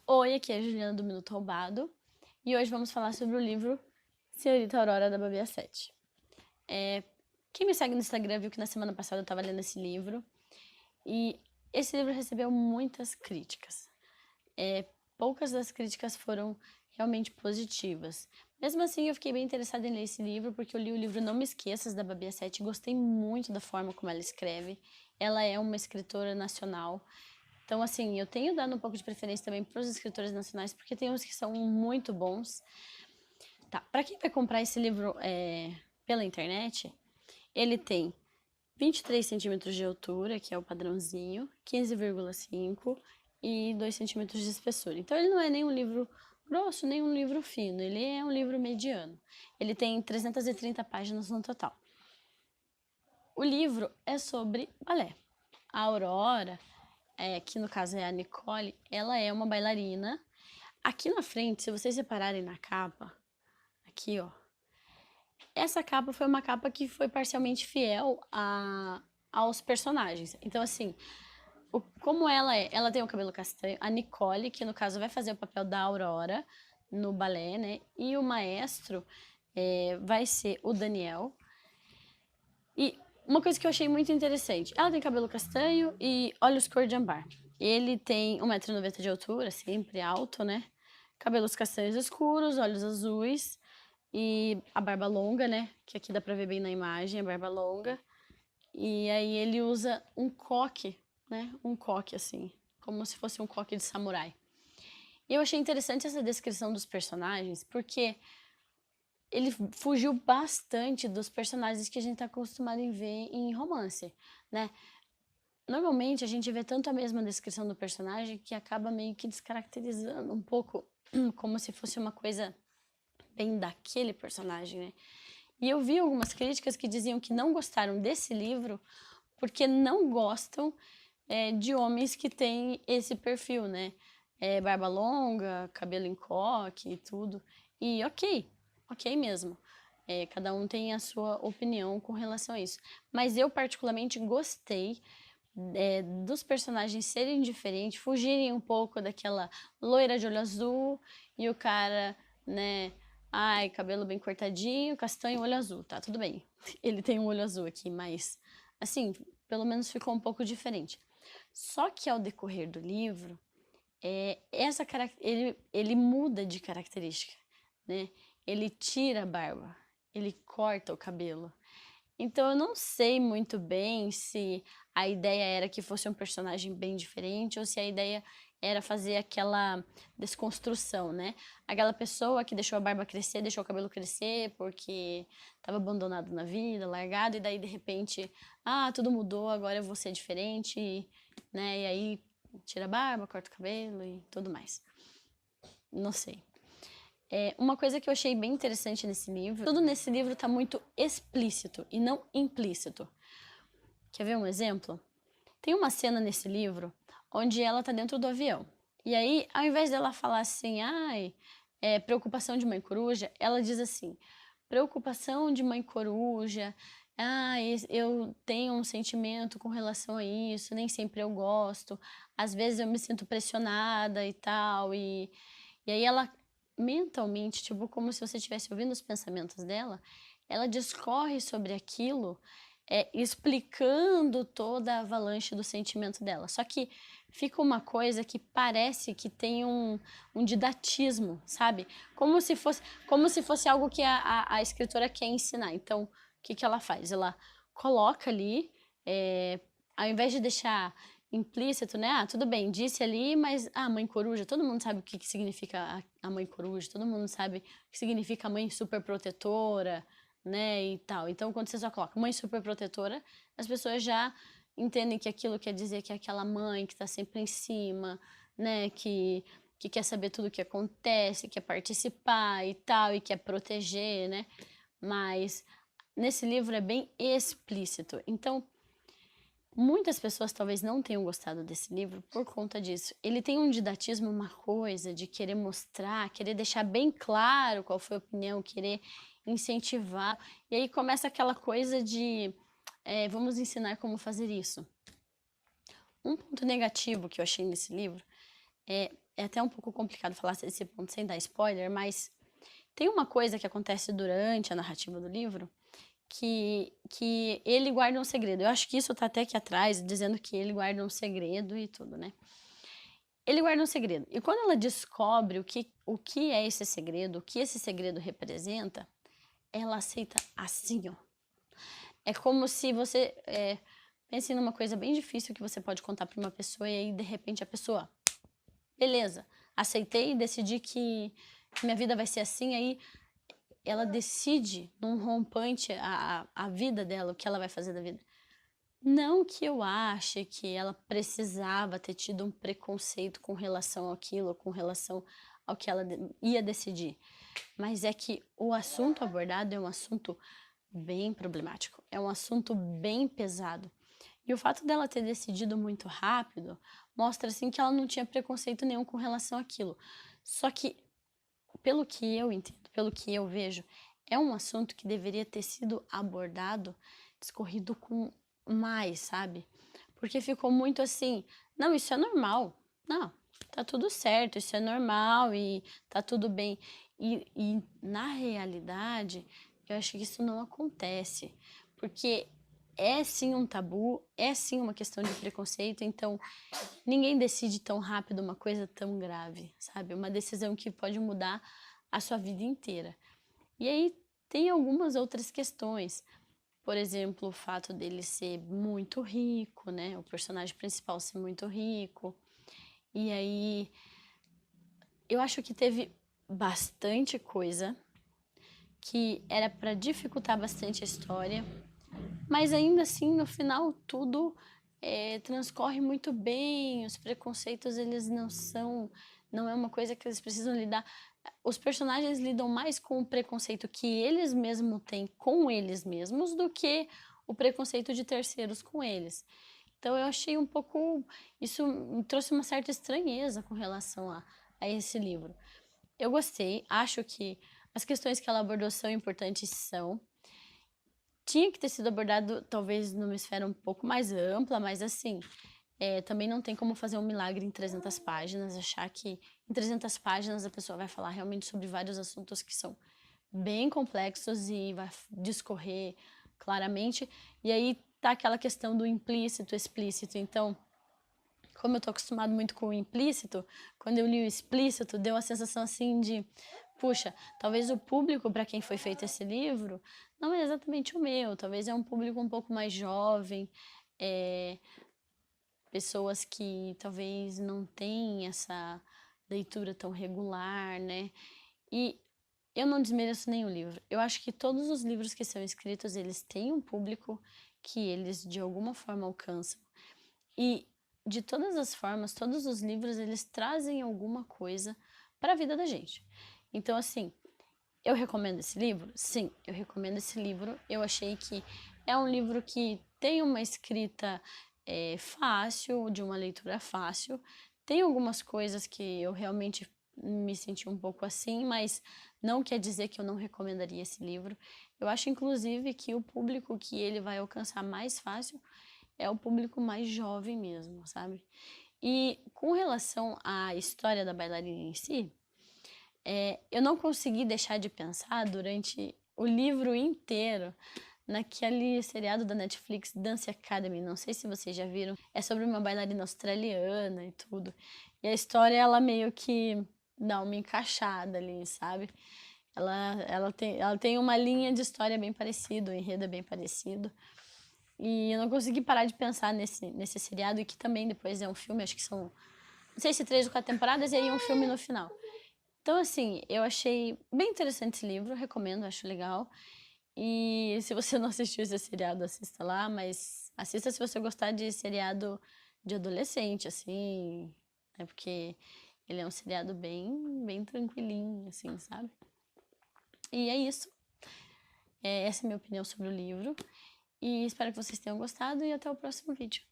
Oi, aqui é a Juliana do Minuto Roubado e hoje vamos falar sobre o livro Senhorita Aurora da Babi Sete. Quem me segue no Instagram viu que na semana passada eu estava lendo esse livro e esse livro recebeu muitas críticas. Poucas das críticas foram realmente positivas. Mesmo assim, eu fiquei bem interessada em ler esse livro porque eu li o livro Não Me Esqueças da Babi Sete e gostei muito da forma como ela escreve. Ela é uma escritora nacional. Então, assim, eu tenho dado um pouco de preferência também para os escritores nacionais, porque tem uns que são muito bons. Tá, para quem vai comprar esse livro pela internet, ele tem 23 centímetros de altura, que é o padrãozinho, 15,5 e 2 centímetros de espessura. Então, ele não é nem um livro grosso, nem um livro fino, ele é um livro mediano. Ele tem 330 páginas no total. O livro é sobre balé. A Aurora, que no caso é a Nicole, ela é uma bailarina. Aqui na frente, se vocês repararem na capa, aqui ó, essa capa foi uma capa que foi parcialmente fiel aos personagens. Então assim, como ela tem o cabelo castanho, a Nicole, que no caso vai fazer o papel da Aurora no balé, né? E o maestro vai ser o Daniel. E uma coisa que eu achei muito interessante, ela tem cabelo castanho e olhos cor de ambar. Ele tem 1,90 m de altura, sempre alto, né? Cabelos castanhos escuros, olhos azuis e a barba longa, né? Que aqui dá pra ver bem na imagem, a barba longa. E aí ele usa um coque, né? Um coque assim, como se fosse um coque de samurai. E eu achei interessante essa descrição dos personagens, porque ele fugiu bastante dos personagens que a gente está acostumado em ver em romance, né? Normalmente a gente vê tanto a mesma descrição do personagem que acaba meio que descaracterizando um pouco, como se fosse uma coisa bem daquele personagem, né? E eu vi algumas críticas que diziam que não gostaram desse livro porque não gostam de homens que têm esse perfil, né? Barba longa, cabelo em coque e tudo. E ok mesmo. Cada um tem a sua opinião com relação a isso. Mas eu particularmente gostei dos personagens serem diferentes, fugirem um pouco daquela loira de olho azul e o cara, né? Ai, cabelo bem cortadinho, castanho, olho azul, tá, tudo bem. Ele tem um olho azul aqui, mas, assim, pelo menos ficou um pouco diferente. Só que ao decorrer do livro, ele muda de característica, né? Ele tira a barba, ele corta o cabelo. Então eu não sei muito bem se a ideia era que fosse um personagem bem diferente ou se a ideia era fazer aquela desconstrução, né? Aquela pessoa que deixou a barba crescer, deixou o cabelo crescer porque estava abandonado na vida, largado, e daí de repente, tudo mudou, agora eu vou ser diferente, né? E aí tira a barba, corta o cabelo e tudo mais. Não sei. Uma coisa que eu achei bem interessante nesse livro, tudo nesse livro está muito explícito e não implícito. Quer ver um exemplo? Tem uma cena nesse livro onde ela está dentro do avião. E aí, ao invés dela falar assim, preocupação de mãe coruja, ela diz assim, preocupação de mãe coruja, eu tenho um sentimento com relação a isso, nem sempre eu gosto, às vezes eu me sinto pressionada e tal, e aí ela mentalmente, tipo, como se você estivesse ouvindo os pensamentos dela, ela discorre sobre aquilo, explicando toda a avalanche do sentimento dela. Só que fica uma coisa que parece que tem um didatismo, sabe? Como se fosse algo que a escritora quer ensinar. Então, o que ela faz? Ela coloca ali, ao invés de deixar implícito, né? Tudo bem, disse ali, mas a mãe coruja, todo mundo sabe o que significa a mãe coruja, todo mundo sabe o que significa a mãe super protetora, né? E tal. Então, quando você só coloca mãe super protetora, as pessoas já entendem que aquilo quer dizer que é aquela mãe que está sempre em cima, né? Que quer saber tudo o que acontece, quer participar e tal, e quer proteger, né? Mas nesse livro é bem explícito. Então, muitas pessoas talvez não tenham gostado desse livro por conta disso. Ele tem um didatismo, uma coisa de querer mostrar, querer deixar bem claro qual foi a opinião, querer incentivar. E aí começa aquela coisa de vamos ensinar como fazer isso. Um ponto negativo que eu achei nesse livro é até um pouco complicado falar desse ponto sem dar spoiler, mas tem uma coisa que acontece durante a narrativa do livro que ele guarda um segredo. Eu acho que isso tá até aqui atrás, dizendo que ele guarda um segredo e tudo, né? Ele guarda um segredo. E quando ela descobre o que é esse segredo, o que esse segredo representa, ela aceita assim, ó. É como se você pense numa coisa bem difícil que você pode contar para uma pessoa e aí, de repente, a pessoa, beleza, aceitei e decidi que minha vida vai ser assim, aí ela decide num rompante a vida dela, o que ela vai fazer da vida. Não que eu ache que ela precisava ter tido um preconceito com relação àquilo, com relação ao que ela ia decidir, mas é que o assunto abordado é um assunto bem problemático, é um assunto bem pesado. E o fato dela ter decidido muito rápido mostra assim que ela não tinha preconceito nenhum com relação àquilo. Só que, pelo que eu entendo, pelo que eu vejo, é um assunto que deveria ter sido abordado, discorrido com mais, sabe? Porque ficou muito assim, não, isso é normal. Não, tá tudo certo, isso é normal e tá tudo bem. E na realidade, eu acho que isso não acontece, porque é sim um tabu, é sim uma questão de preconceito, então ninguém decide tão rápido uma coisa tão grave, sabe? Uma decisão que pode mudar a sua vida inteira. E aí tem algumas outras questões. Por exemplo, o fato dele ser muito rico, né? O personagem principal ser muito rico. E aí eu acho que teve bastante coisa que era para dificultar bastante a história, mas ainda assim, no final, tudo transcorre muito bem. Os preconceitos, eles não é uma coisa que eles precisam lidar. Os personagens lidam mais com o preconceito que eles mesmos têm com eles mesmos do que o preconceito de terceiros com eles. Então eu achei um pouco, isso me trouxe uma certa estranheza com relação a esse livro. Eu gostei, acho que as questões que ela abordou são importantes, são. Tinha que ter sido abordado talvez numa esfera um pouco mais ampla, mas assim, também não tem como fazer um milagre em 300 páginas, achar que em 300 páginas a pessoa vai falar realmente sobre vários assuntos que são bem complexos e vai discorrer claramente. E aí tá aquela questão do implícito, explícito. Então, como eu tô acostumado muito com o implícito, quando eu li o explícito, deu a sensação assim de, puxa, talvez o público para quem foi feito esse livro não é exatamente o meu, talvez é um público um pouco mais jovem, pessoas que talvez não têm essa leitura tão regular, né? E eu não desmereço nenhum livro. Eu acho que todos os livros que são escritos, eles têm um público que eles de alguma forma alcançam. E de todas as formas, todos os livros, eles trazem alguma coisa para a vida da gente. Então, assim, eu recomendo esse livro? Sim, eu recomendo esse livro. Eu achei que é um livro que tem uma escrita fácil, de uma leitura fácil. Tem algumas coisas que eu realmente me senti um pouco assim, mas não quer dizer que eu não recomendaria esse livro. Eu acho, inclusive, que o público que ele vai alcançar mais fácil é o público mais jovem mesmo, sabe? E com relação à história da bailarina em si, eu não consegui deixar de pensar durante o livro inteiro naquele seriado da Netflix, Dance Academy. Não sei se vocês já viram. É sobre uma bailarina australiana e tudo. E a história, ela meio que dá uma encaixada ali, sabe? Ela tem uma linha de história bem parecida, o enredo é bem parecido. E eu não consegui parar de pensar nesse seriado, e que também depois é um filme, acho que são, não sei se 3 ou 4 temporadas, e aí um filme no final. Então, assim, eu achei bem interessante esse livro, recomendo, acho legal. E se você não assistiu esse seriado, assista lá, mas assista se você gostar de seriado de adolescente, assim, né? Porque ele é um seriado bem tranquilinho, assim, sabe? E é isso. Essa é a minha opinião sobre o livro. E espero que vocês tenham gostado e até o próximo vídeo.